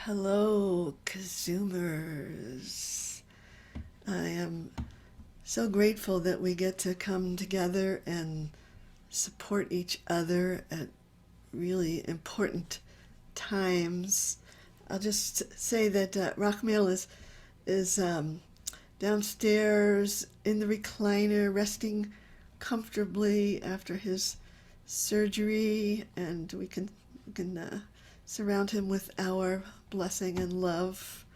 Hello, KZOOMers. I am so grateful that we get to come together and support each other at really important times. I'll just say that Rachmael is downstairs in the recliner, resting comfortably after his surgery, and we can surround him with our blessing and love.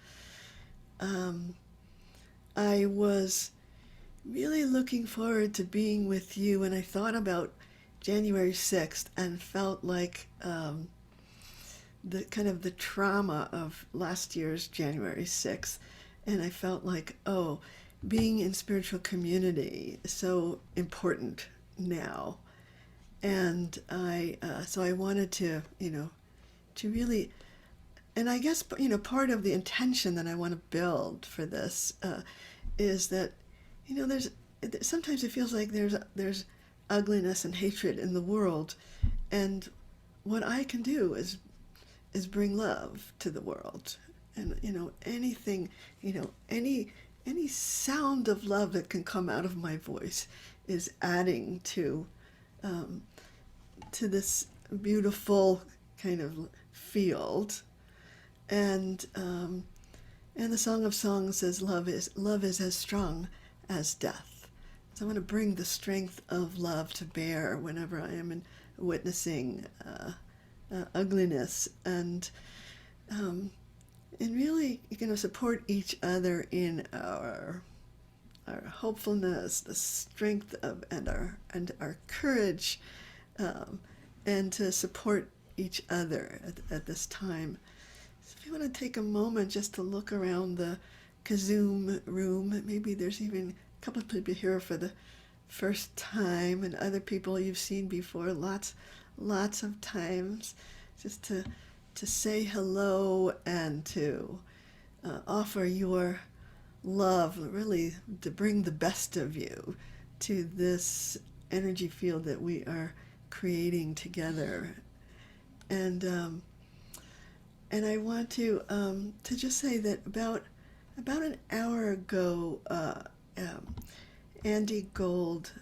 I was really looking forward to being with you, and I thought about January 6th and felt like the trauma of last year's January 6th, and I felt like, oh, being in spiritual community is so important now, and so I wanted to to really, and I guess part of the intention that I want to build for this is that there's sometimes it feels like there's ugliness and hatred in the world, and what I can do is bring love to the world, and anything, any sound of love that can come out of my voice is adding to this beautiful kind of field. And the Song of Songs says love is as strong as death. So I want to bring the strength of love to bear whenever I am witnessing ugliness, and really support each other in our hopefulness, the strength of and our courage, and to support each other at this time. So if you want to take a moment just to look around the KZOOM room, maybe there's even a couple of people here for the first time, and other people you've seen before lots of times, just to say hello and to offer your love, really to bring the best of you to this energy field that we are creating together. And I want to just say that about an hour ago, Andy Gold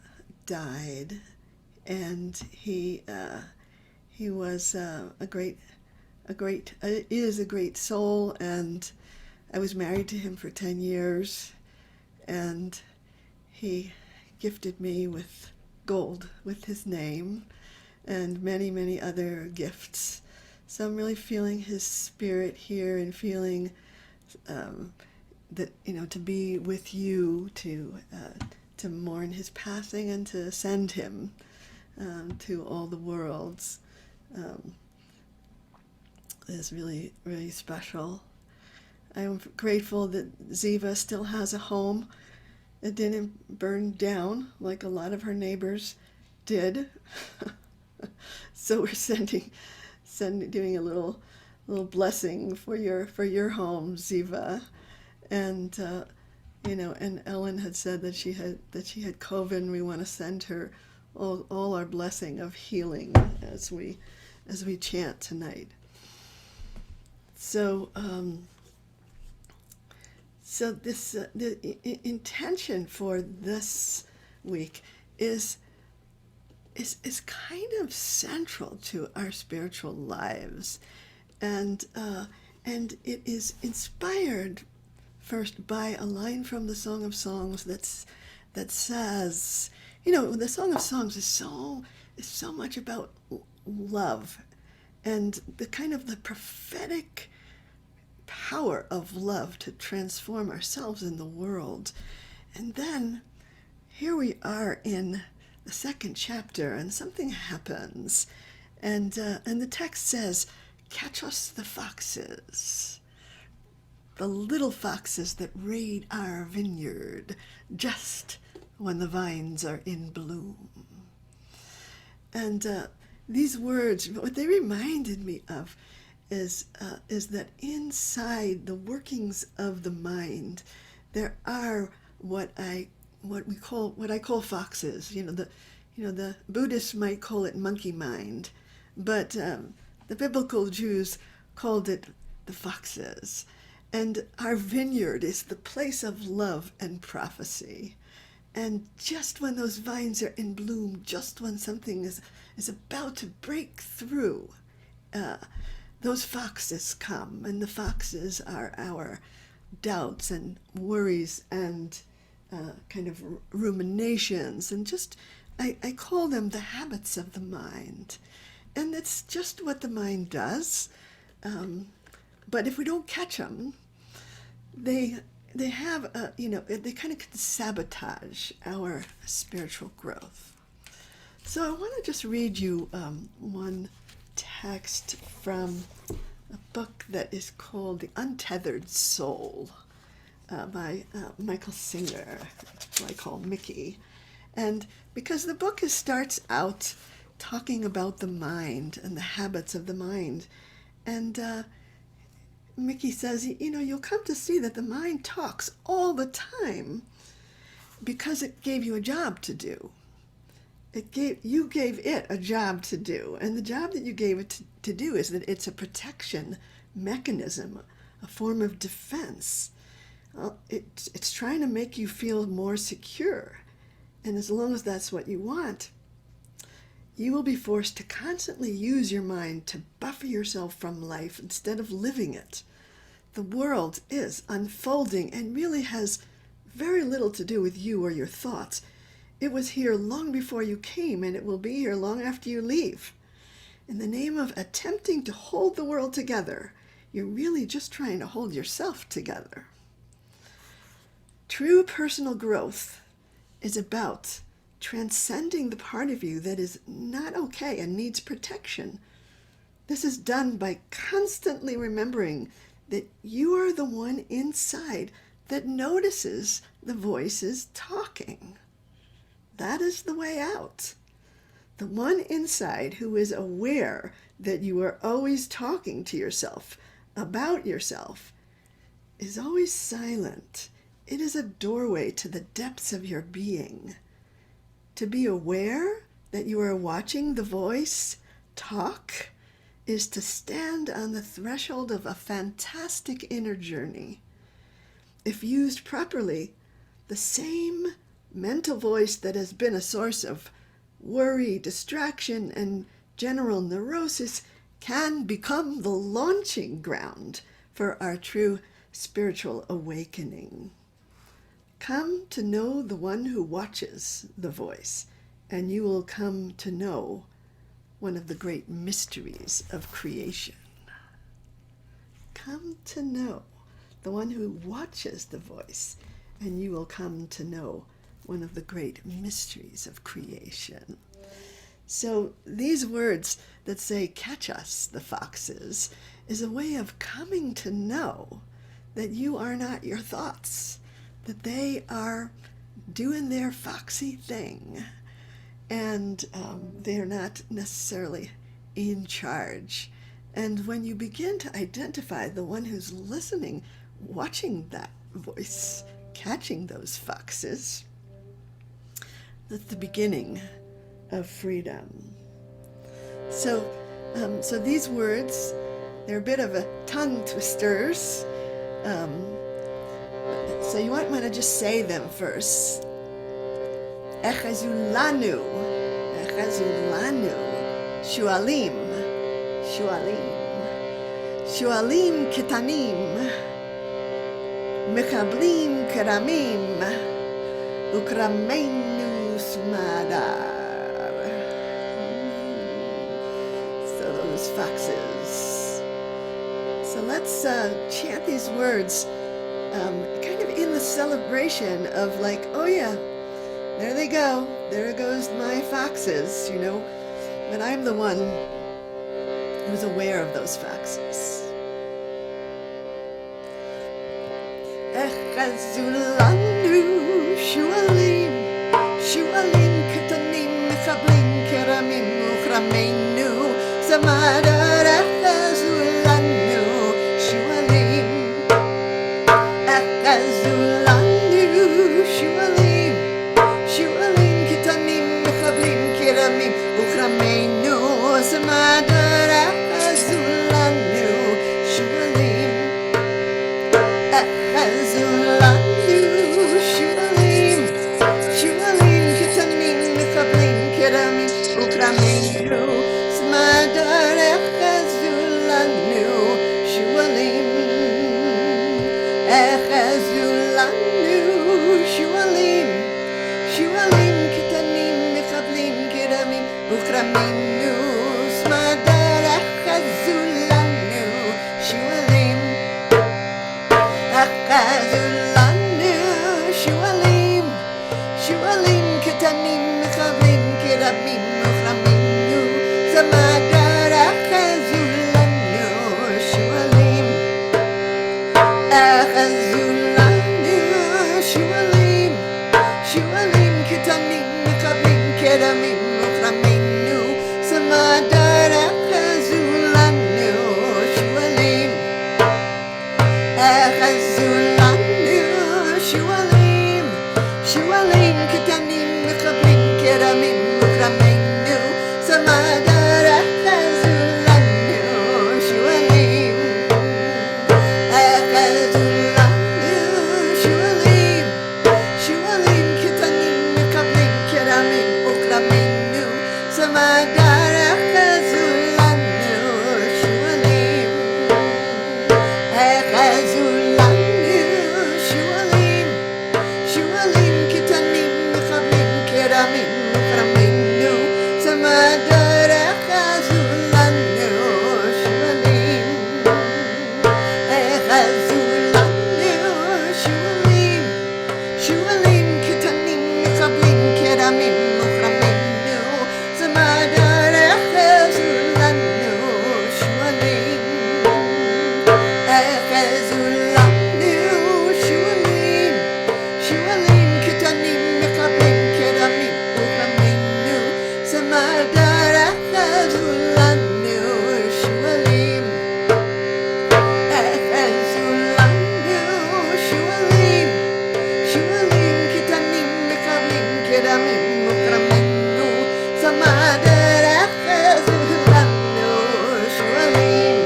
died, and he was is a great soul, and I was married to him for 10 years, and he gifted me with gold with his name and many, many other gifts. So I'm really feeling his spirit here, and feeling that to be with you, to mourn his passing, and to send him to all the worlds is really, really special. I'm grateful that Ziva still has a home. It didn't burn down like a lot of her neighbors did. So we're doing a little blessing for your home, Ziva, and and Ellen had said that she had COVID, and we want to send her all our blessing of healing as we chant tonight. So this the intention for this week is kind of central to our spiritual lives, and it is inspired first by a line from the Song of Songs that says, the Song of Songs is so much about love, and the kind of the prophetic power of love to transform ourselves in the world. And then here we are in the second chapter, and something happens, and the text says, "Catch us the foxes, the little foxes that raid our vineyard just when the vines are in bloom." And these words, what they reminded me of is that inside the workings of the mind, there are what I call foxes. The Buddhists might call it monkey mind, but the biblical Jews called it the foxes. And our vineyard is the place of love and prophecy. And just when those vines are in bloom, just when something is about to break through, those foxes come. And the foxes are our doubts and worries and kind of ruminations. And just, I call them the habits of the mind. And it's just what the mind does. But if we don't catch them, they have, they kind of can sabotage our spiritual growth. So I want to just read you one text from a book that is called The Untethered Soul by Michael Singer, who I call Mickey. And because the book starts out talking about the mind and the habits of the mind, and Mickey says, you'll come to see that the mind talks all the time because it gave you a job to do. You gave it a job to do, and the job that you gave it to do is that it's a protection mechanism, a form of defense. It's trying to make you feel more secure, and as long as that's what you want, you will be forced to constantly use your mind to buffer yourself from life instead of living it. The world is unfolding and really has very little to do with you or your thoughts. It was here long before you came, and it will be here long after you leave. In the name of attempting to hold the world together, you're really just trying to hold yourself together. True personal growth is about transcending the part of you that is not okay and needs protection. This is done by constantly remembering that you are the one inside that notices the voices talking. That is the way out. The one inside who is aware that you are always talking to yourself about yourself is always silent. It is a doorway to the depths of your being. To be aware that you are watching the voice talk is to stand on the threshold of a fantastic inner journey. If used properly, the same mental voice that has been a source of worry, distraction, and general neurosis can become the launching ground for our true spiritual awakening. Come to know the one who watches the voice, and you will come to know one of the great mysteries of creation. Come to know the one who watches the voice, and you will come to know one of the great mysteries of creation. So these words that say, catch us, the foxes, is a way of coming to know that you are not your thoughts, that they are doing their foxy thing, and they're not necessarily in charge. And when you begin to identify the one who's listening, watching that voice, catching those foxes, that's the beginning of freedom. So these words, they're a bit of a tongue twisters. So you might want to just say them first. Echezu-lanu, Echezu-lanu, shu'alim, shu'alim, shu'alim ketanim, mekablim keramim, uchramaynu smadar. So those foxes. So let's chant these words kind of in the celebration of like, oh yeah, there they go. There goes my foxes, But I'm the one who's aware of those foxes. Echezu-lanu, shu'alim, shu'alim ketanim, mechablim keramim, uchramaynu, smadar, Echezu-lanu, shu'alim, Echezu-lanu, shu'alim, shu'alim ketanim, mechablim keramim, uchramaynu, smadar, Echezu-lanu, shu'alim. shu'alim, shu'alim kitanim mekablim keramim uchramaynu smadar Echezu-lanu shu'alim, Echezu-lanu shu'alim, shu'alim kitanim mekablim keramim uchramaynu smadar Echezu-lanu shu'alim, Echezu-lanu shu'alim, shu'alim kitanim mekablim keramim uchramaynu smadar Echezu-lanu shu'alim, Echezu-lanu shu'alim, shu'alim kitanim mekablim keramim uchramaynu smadar Echezu-lanu shu'alim, Echezu-lanu shu'alim, shu'alim kitanim mekablim keramim uchramaynu smadar Echezu-lanu shu'alim, Echezu-lanu shu'alim, shu'alim kitanim mekablim keramim uchramaynu smadar Echezu-lanu shu'alim,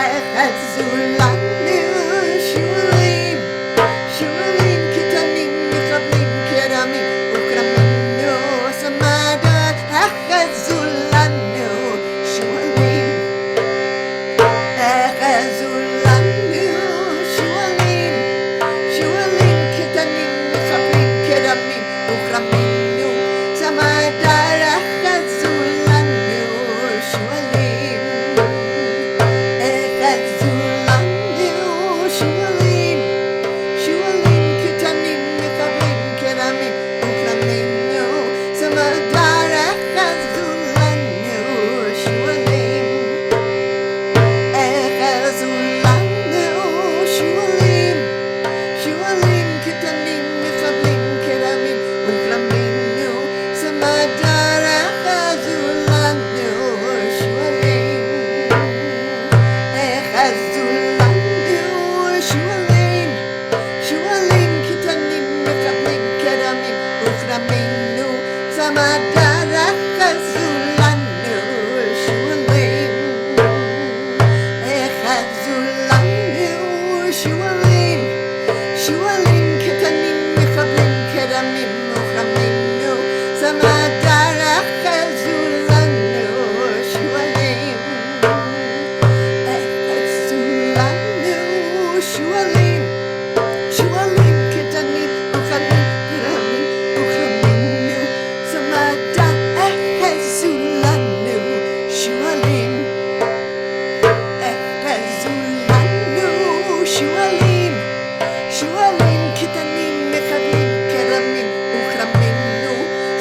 Echezu-lanu shu'alim, shu'alim kitanim mekablim keramim uchramaynu smadar Echezu-lanu shu'alim, Echezu-lanu shu'alim, shu'alim kitanim mekablim keramim uchramaynu smadar Echezu-lanu shu'alim, Echezu-lanu shu'alim, shu'alim kitanim mekablim keramim uchramaynu smadar Echezu-lanu shu'alim, Echezu-lanu shu'alim, shu'alim kitanim mekablim keramim uchramaynu smadar Echezu-lanu shu'alim, Echezu-lanu shu'alim, shu'alim kitanim mekablim keramim uchramaynu smadar Echezu-lanu shu'alim, Echezu-lanu shu'alim, shu'alim kitanim mekablim keramim uchramaynu smadar Echezu-lanu shu'alim, Echezu-lanu shu'alim, shu'alim kitanim mekablim keramim uchramaynu smadar Echezu-lanu shu'alim, Echezu-lanu shu'alim, shu'alim kitanim mekablim keramim uchramaynu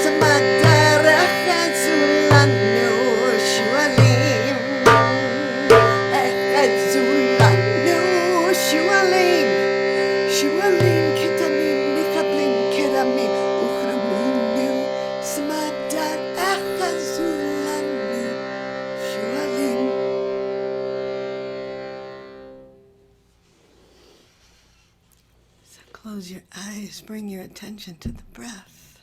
smadar Echezu-lanu shu'alim, Echezu-lanu shu'alim, shu'alim kitanim mekablim keramim uchramaynu smadar Echezu-lanu shu'alim. So close your eyes, bring your attention to the breath.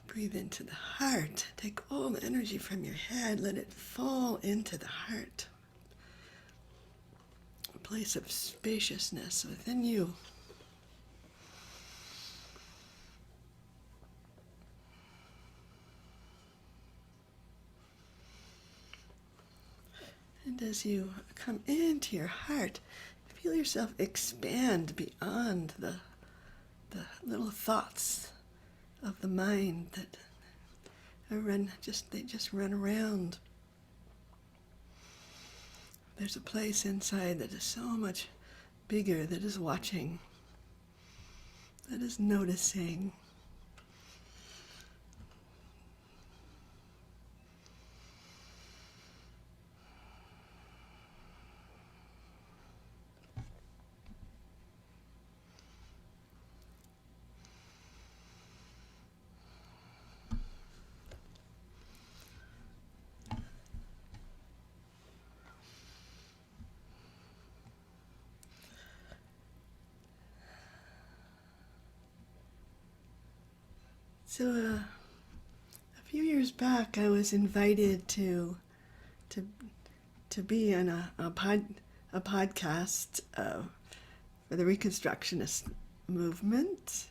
Breathe into the heart. Take all the energy from your head, let it fall into the heart. A place of spaciousness within you. And as you come into your heart, feel yourself expand beyond the little thoughts of the mind that they just run around. There's a place inside that is so much bigger, that is watching, that is noticing. So a few years back, I was invited to be on a podcast for the Reconstructionist movement.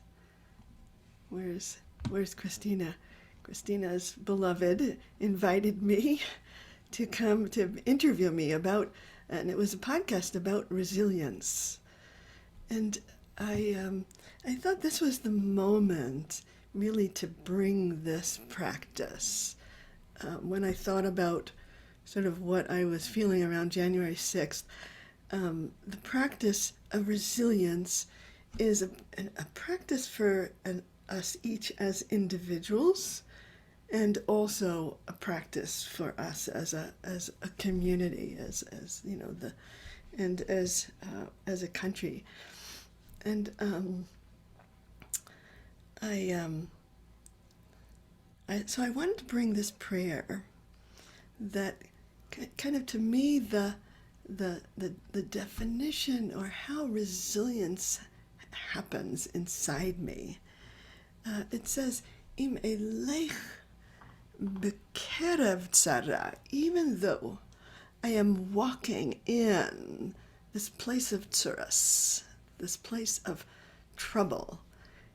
Where's Christina? Christina's beloved invited me to come to interview me about, and it was a podcast about resilience. And I thought this was the moment really to bring this practice. When I thought about sort of what I was feeling around January 6th, the practice of resilience is a practice for us each as individuals, and also a practice for us as a community, as you know, as a country. And so I wanted to bring this prayer that kind of, to me, the definition or how resilience happens inside me. It says, Im aylech b'kerev tzarah, even though I am walking in this place of tzarah, this place of trouble.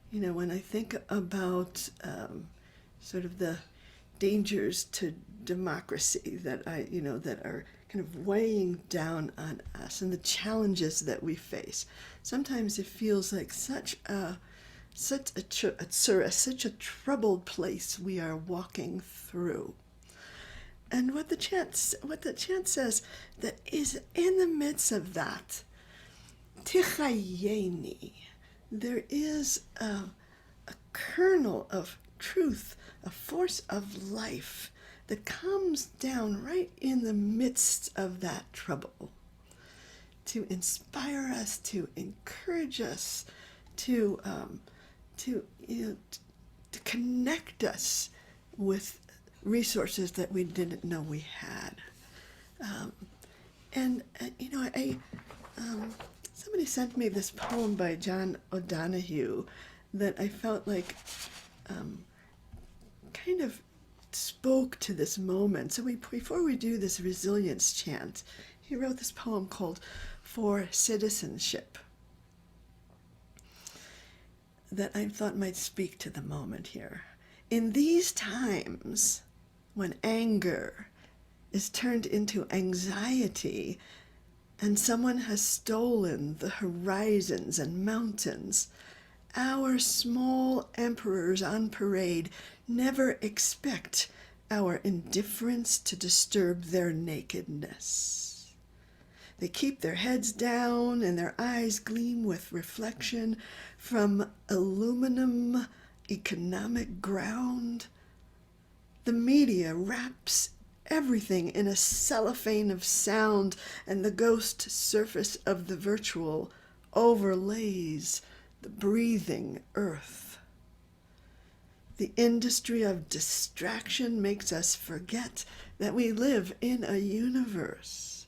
You know, when I think about sort of the dangers to democracy that that are kind of weighing down on us, and the challenges that we face, sometimes it feels like such a tzarah, such a troubled place we are walking through. And what the chant says, that is in the midst of that, tichayeni, there is a kernel of truth, a force of life that comes down right in the midst of that trouble to inspire us, to encourage us, to connect us with resources that we didn't know we had. Somebody sent me this poem by John O'Donohue that I felt like kind of spoke to this moment. So before we do this resilience chant, he wrote this poem called For Citizenship that I thought might speak to the moment here. In these times, when anger is turned into anxiety and someone has stolen the horizons and mountains, our small emperors on parade never expect our indifference to disturb their nakedness. They keep their heads down and their eyes gleam with reflection from aluminum economic ground. The media wraps everything in a cellophane of sound, and the ghost surface of the virtual overlays the breathing earth. The industry of distraction makes us forget that we live in a universe.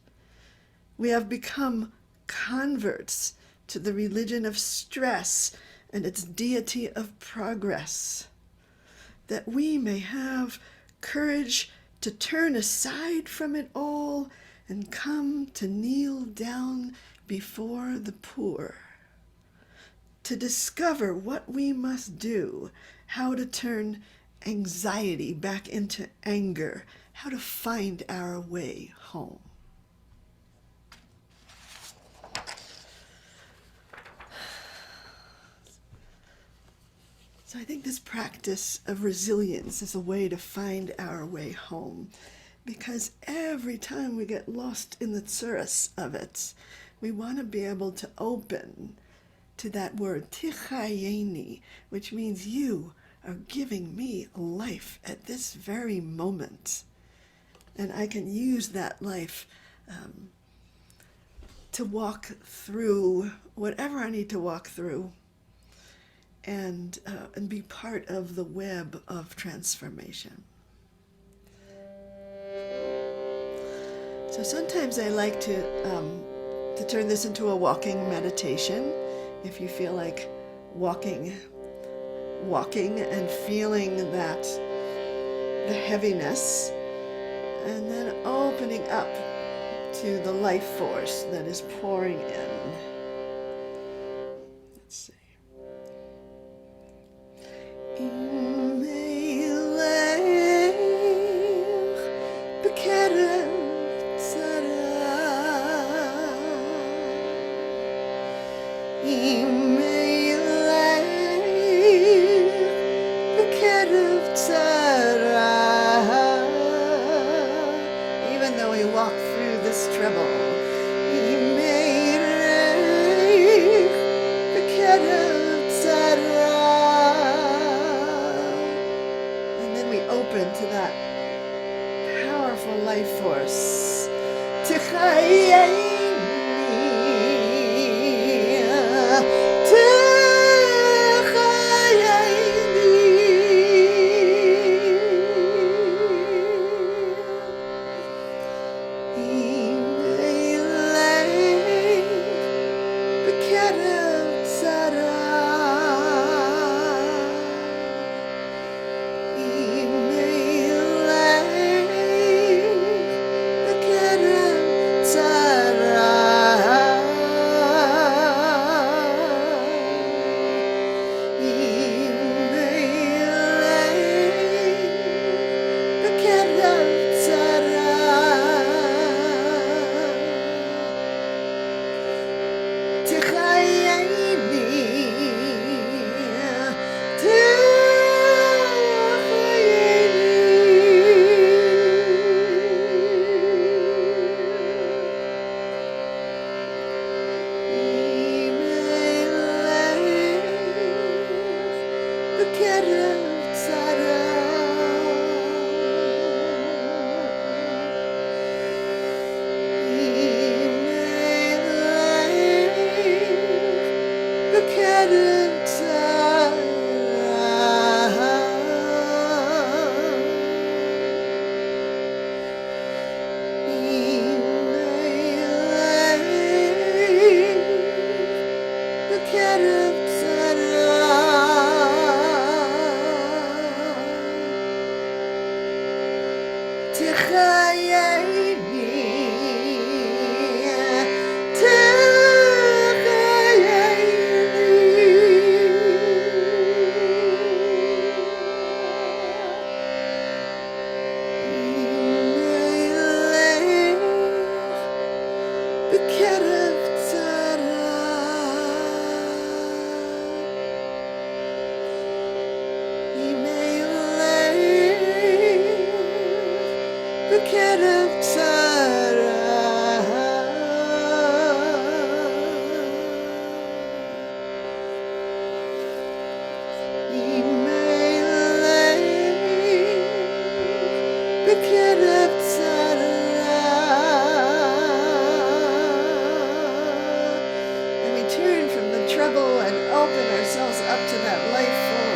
We have become converts to the religion of stress and its deity of progress, that we may have courage to turn aside from it all and come to kneel down before the poor, to discover what we must do, how to turn anxiety back into anger, how to find our way home. So I think this practice of resilience is a way to find our way home, because every time we get lost in the tzarah of it, we want to be able to open to that word, tichayeni, which means you are giving me life at this very moment. And I can use that life to walk through whatever I need to walk through, and be part of the web of transformation. So sometimes I like to turn this into a walking meditation. If you feel like walking walking and feeling that, the heaviness, and then opening up to the life force that is pouring in. Let's see. Even though we walk through this trouble, and then we open to that powerful life force. And we turn from the trouble and open ourselves up to that life force.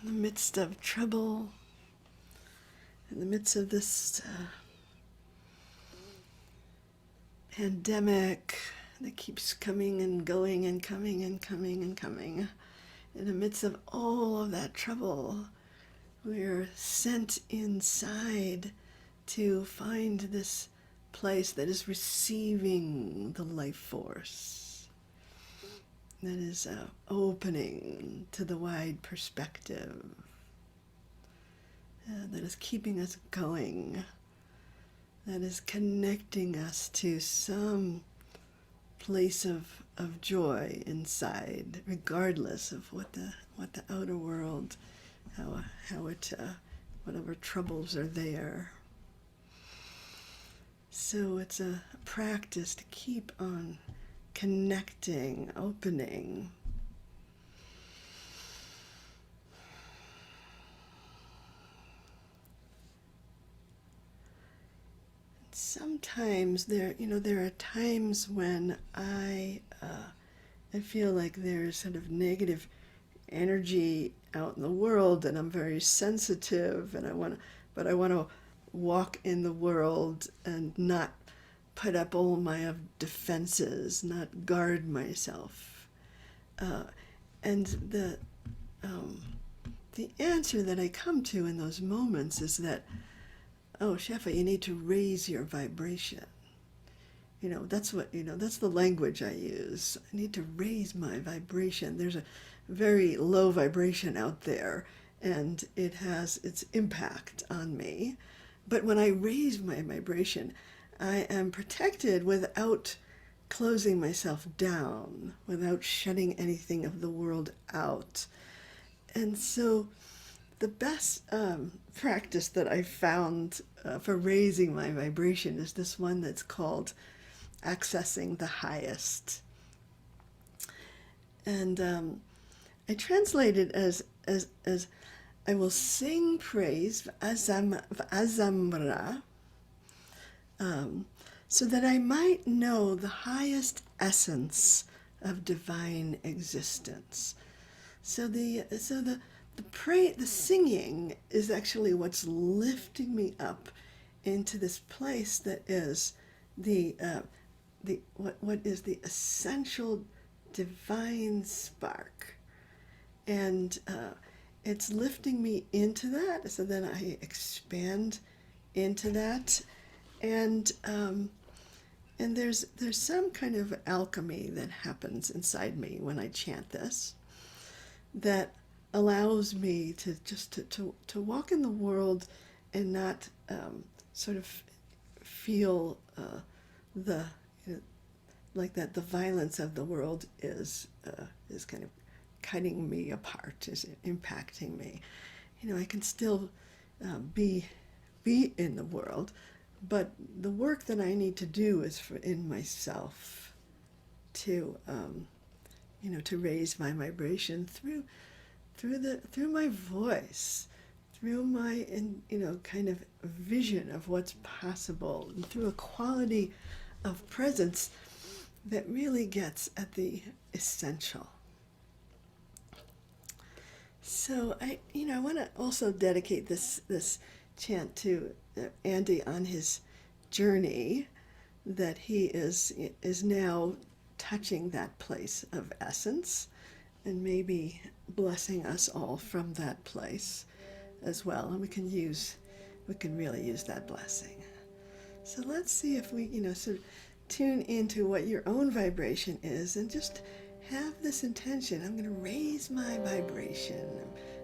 in the midst of trouble, in the midst of this pandemic that keeps coming and going and coming and coming and coming, in the midst of all of that trouble, we're sent inside to find this place that is receiving the life force, that is opening to the wide perspective, that is keeping us going, that is connecting us to some place of joy inside, regardless of what the outer world, how it whatever troubles are there. So it's a practice to keep on connecting, opening. Sometimes there are times when I feel like there's sort of negative energy out in the world, and I'm very sensitive, and I want to walk in the world and not put up all my defenses, not guard myself. And the answer that I come to in those moments is that, oh, Shefa, you need to raise your vibration. That's the language I use. I need to raise my vibration. There's a very low vibration out there, and it has its impact on me. But when I raise my vibration, I am protected without closing myself down, without shutting anything of the world out. And so the best practice that I found for raising my vibration is this one that's called accessing the highest. And I translate it as I will sing praise v'azamra, so that I might know the highest essence of divine existence. So the singing is actually what's lifting me up into this place that is what is the essential divine spark, and it's lifting me into that, so then I expand into that, and there's some kind of alchemy that happens inside me when I chant this, that allows me to just to walk in the world and not sort of feel like that the violence of the world is kind of cutting me apart, is impacting me. I can still be in the world, but the work that I need to do is in myself to to raise my vibration through my voice, through my kind of vision of what's possible, and through a quality of presence that really gets at the essential. So I want to also dedicate this chant to Andy on his journey, that he is now touching that place of essence, and maybe blessing us all from that place as well. And we can really use that blessing. So let's see if we sort of tune into what your own vibration is, and just have this intention. I'm going to raise my vibration.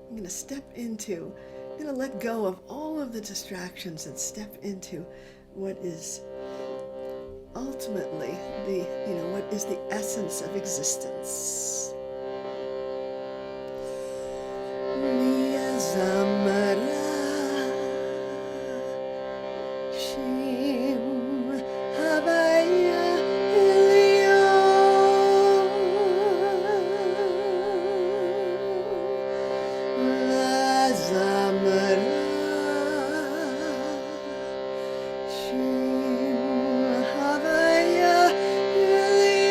I'm going to step into, I'm going to let go of all of the distractions and step into what is ultimately what is the essence of existence. Shaym-Havaya, Elyon, Shaym-Havaya, Elyon.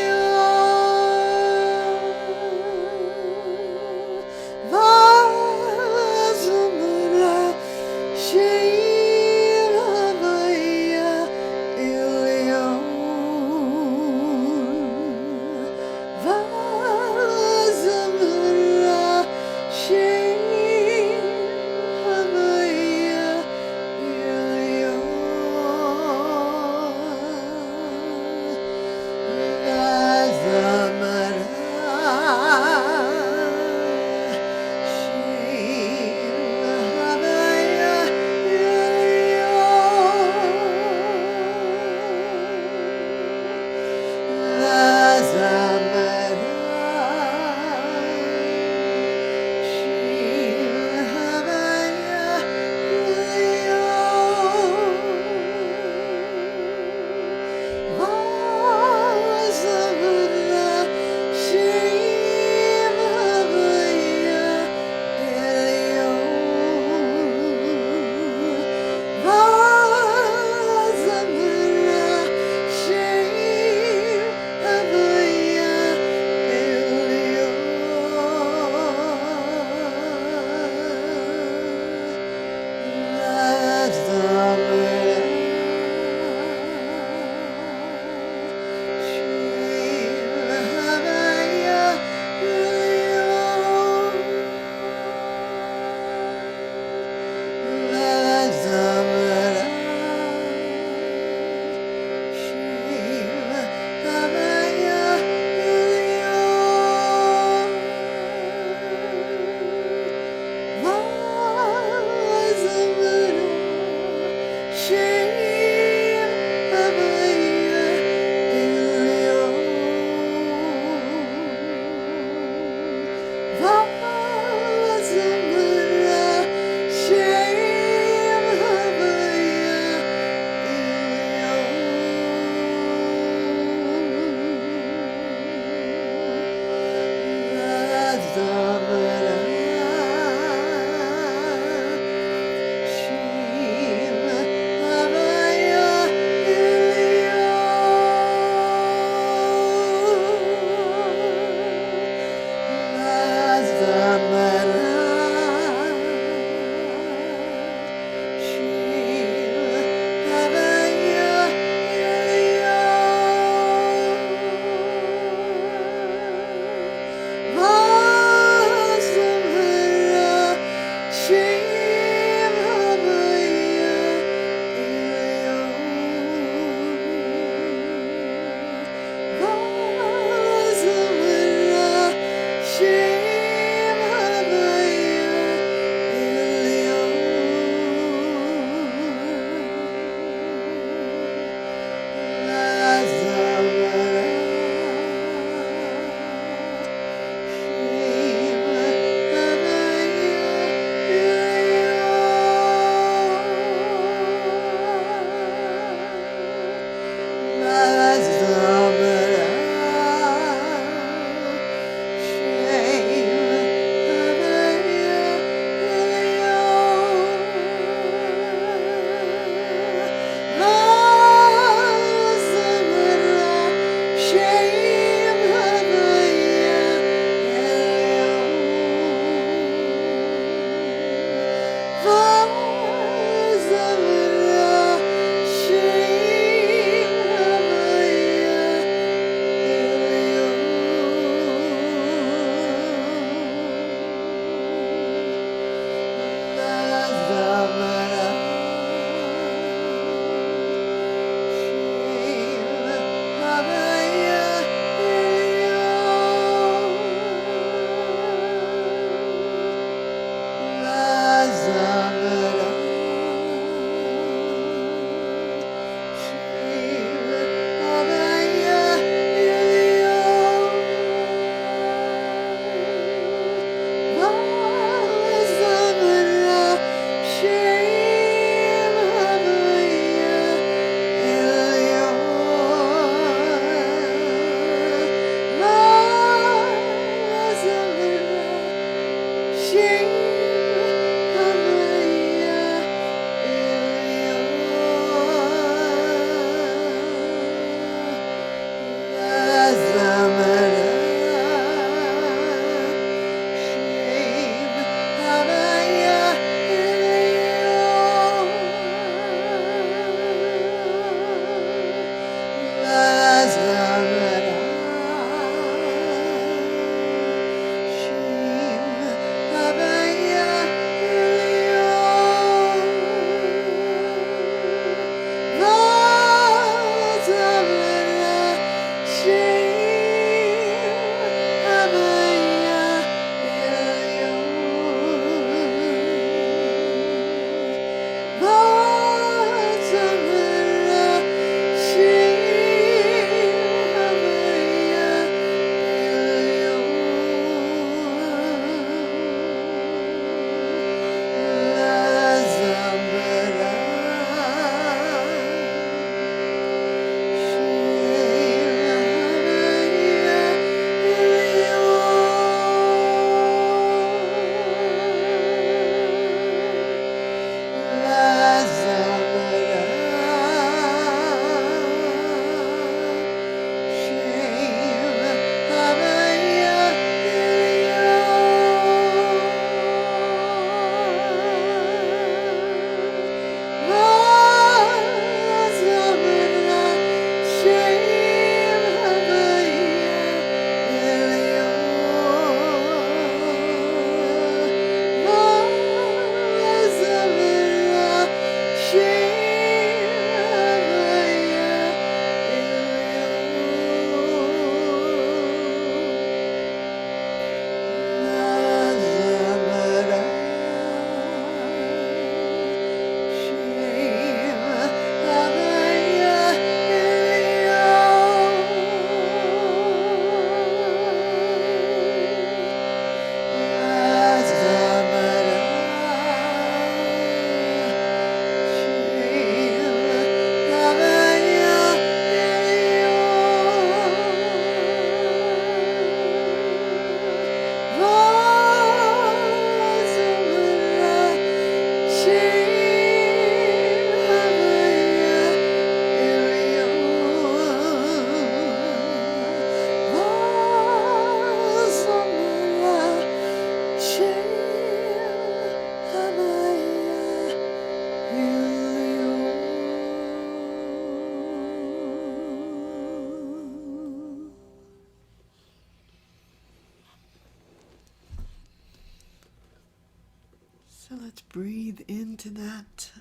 So let's breathe into that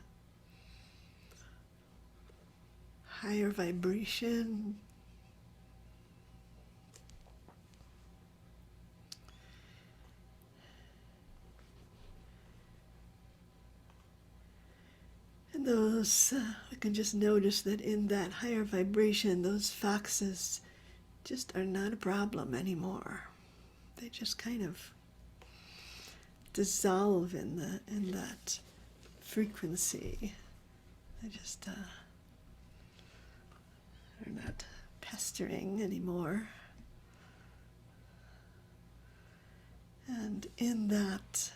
higher vibration. And those, we can just notice that in that higher vibration, those foxes just are not a problem anymore. They just kind of dissolve in that frequency. They just are not pestering anymore. And in that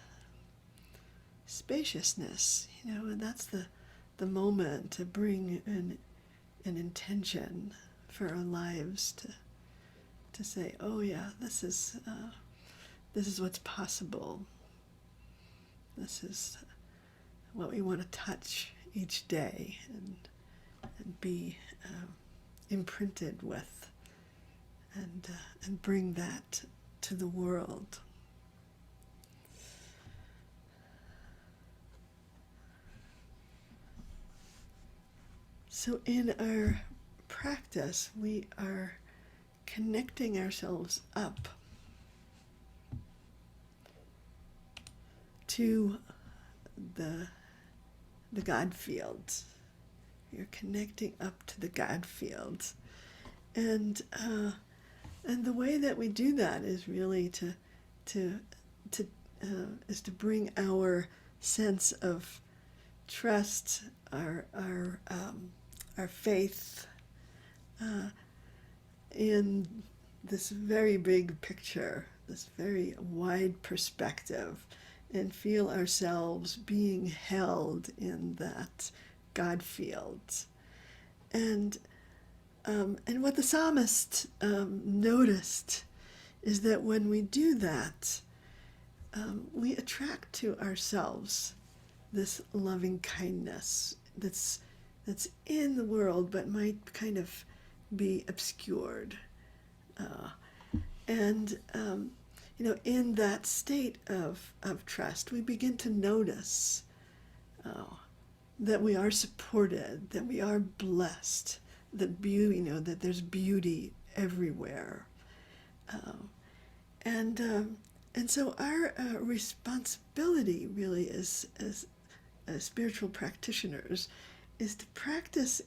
spaciousness, and that's the moment to bring an intention for our lives to say, oh yeah, this is what's possible. This is what we want to touch each day and be imprinted with, and bring that to the world. So in our practice, we are connecting ourselves up to the God field. You're connecting up to the God field, and the way that we do that is really to bring our sense of trust, our faith in this very big picture, this very wide perspective, and feel ourselves being held in that God field. And what the psalmist noticed is that when we do that, we attract to ourselves this loving kindness that's in the world but might kind of be obscured. In that state of trust, we begin to notice that we are supported, that we are blessed, that beauty, that there's beauty everywhere. And so our responsibility really is as spiritual practitioners is to practice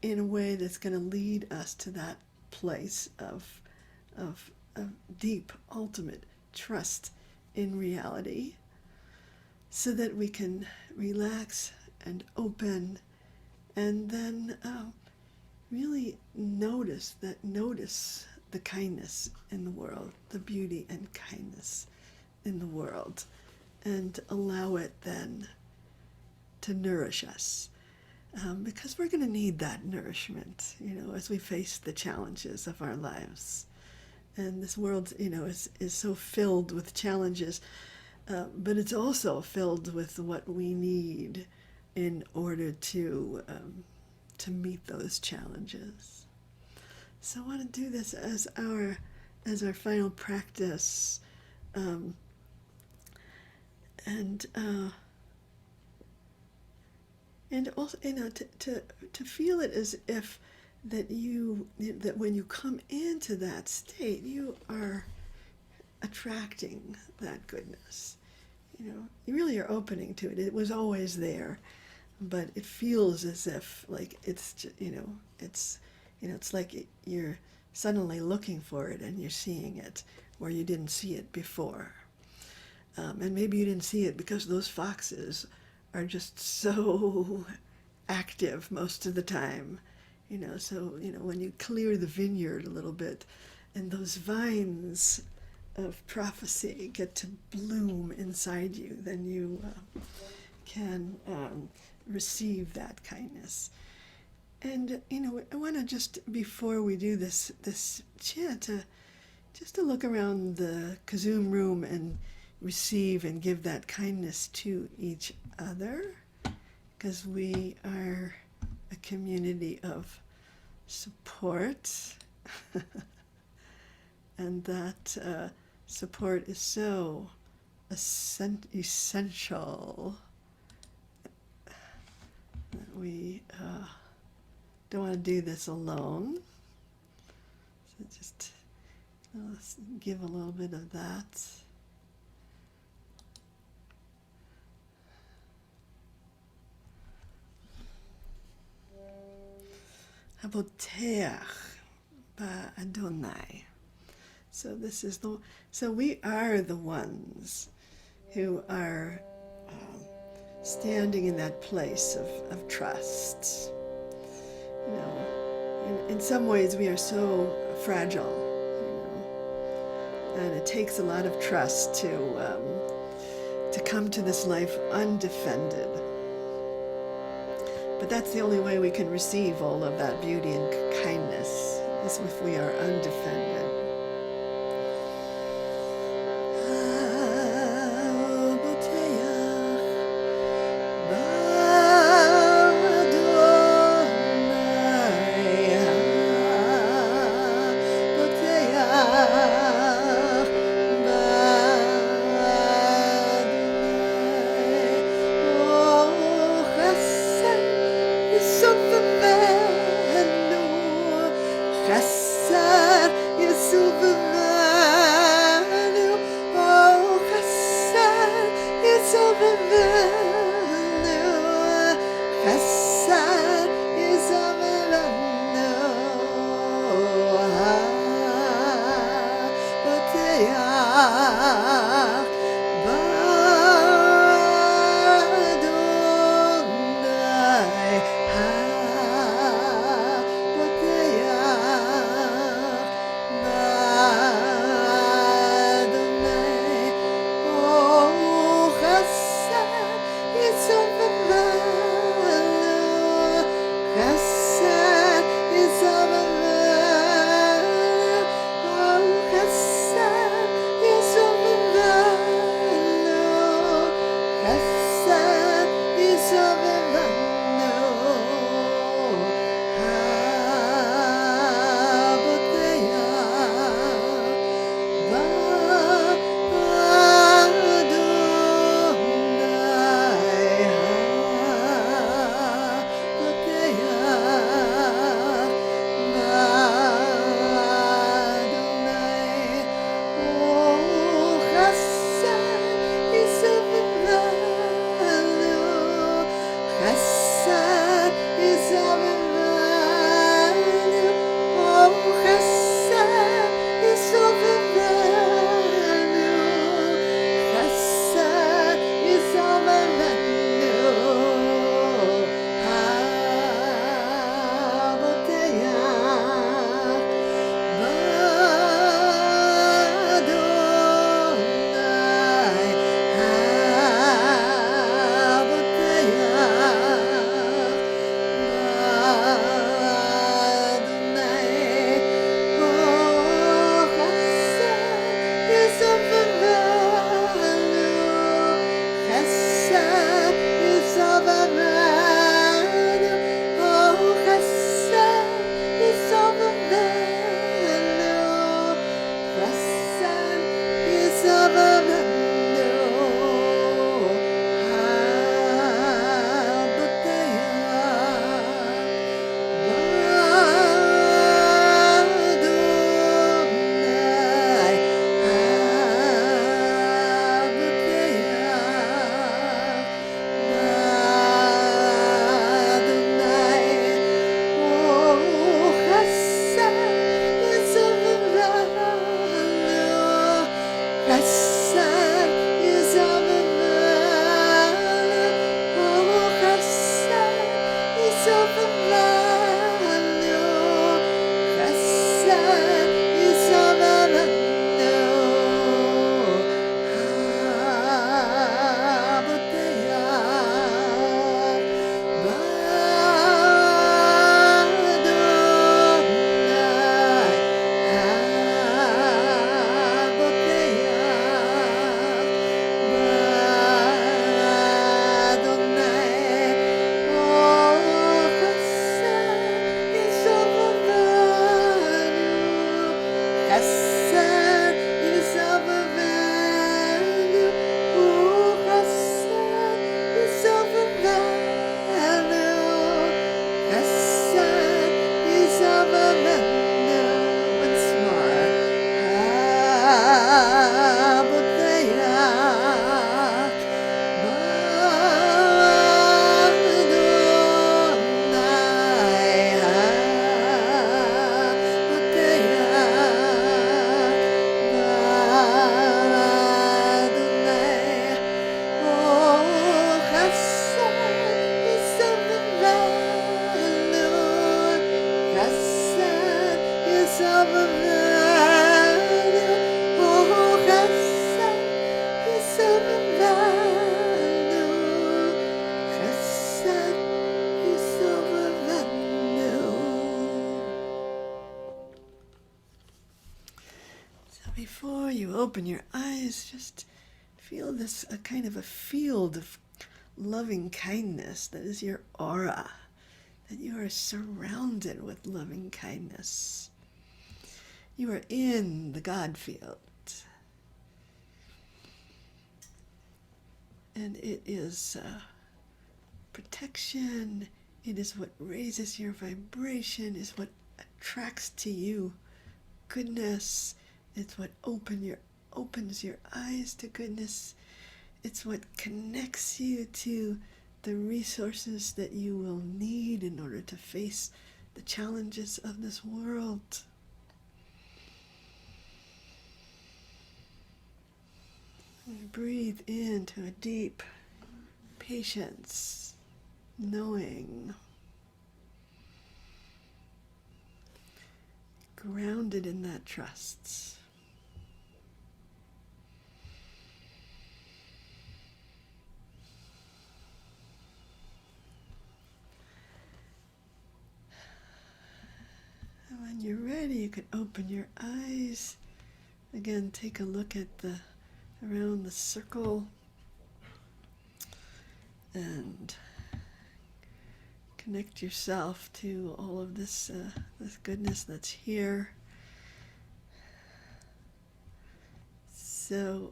in a way that's going to lead us to that place of deep, ultimate trust in reality, so that we can relax and open, and then really notice the kindness in the world, the beauty and kindness in the world, and allow it then to nourish us. Because we're going to need that nourishment, as we face the challenges of our lives. And this world, is so filled with challenges, but it's also filled with what we need in order to meet those challenges. So I want to do this as our final practice, and also, to feel it as if that when you come into that state, you are attracting that goodness. You really are opening to it. It was always there, but it feels as if like it's like you're suddenly looking for it and you're seeing it where you didn't see it before. And maybe you didn't see it because those foxes are just so active most of the time. So when you clear the vineyard a little bit, and those vines of prophecy get to bloom inside you, then you can receive that kindness. And I want to, just before we do this chant, just to look around the KZOOM room and receive and give that kindness to each other, because we are a community of support, and that support is so essential that we don't want to do this alone. So just let's give a little bit of that. HaBotayach Adonai. So this is so we are the ones who are standing in that place of trust. You know, in some ways we are so fragile, and it takes a lot of trust to come to this life undefended. But that's the only way we can receive all of that beauty and kindness, is if we are undefended. open your eyes, just feel this a kind of a field of loving kindness that is your aura, that you are surrounded with loving kindness. You are in the God field. And it is protection. It is what raises your vibration, is what attracts to you goodness. It's what opens your eyes to goodness. It's what connects you to the resources that you will need in order to face the challenges of this world. And breathe into a deep patience, knowing, grounded in that trust. And when you're ready, you can open your eyes. Again, take a look at around the circle and connect yourself to all of this goodness that's here. So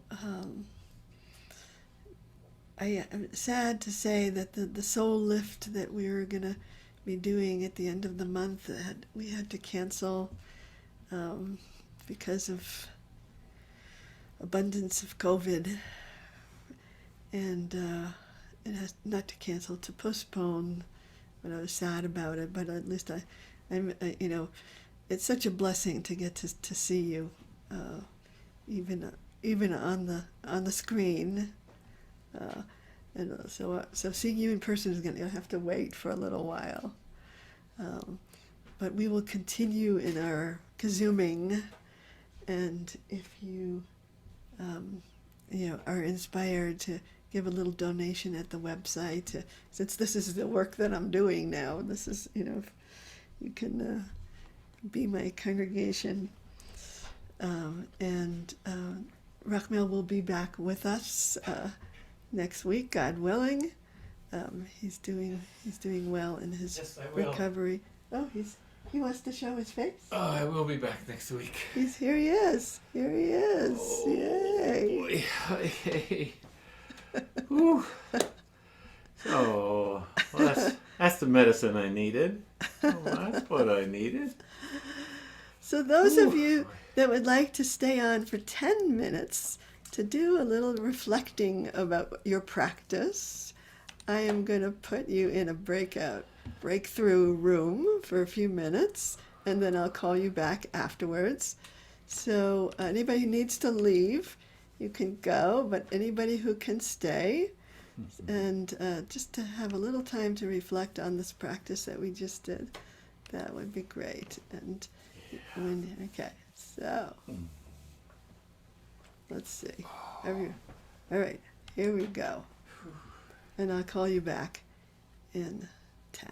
I am sad to say that the soul lift that we were going to be doing at the end of the month, we had to cancel because of abundance of COVID, and it has not to cancel, to postpone. But I was sad about it. But at least I'm it's such a blessing to get to see you, even on the screen, and so seeing you in person is going to have to wait for a little while. But we will continue in our KZOOMing, and if you are inspired to give a little donation at the website, since this is the work that I'm doing now, this is, you can be my congregation. And Rachmel will be back with us next week, God willing. He's doing well in his recovery. Oh, he wants to show his face? Oh, I will be back next week. Here he is. Oh, yay. Boy. Hey. Whew. So, that's the medicine I needed. Oh, that's what I needed. So those of you that would like to stay on for 10 minutes to do a little reflecting about your practice, I am going to put you in a breakthrough room for a few minutes, and then I'll call you back afterwards. So anybody who needs to leave, you can go, but anybody who can stay, and just to have a little time to reflect on this practice that we just did, that would be great. And okay, so let's see. All right, here we go. And I'll call you back in 10.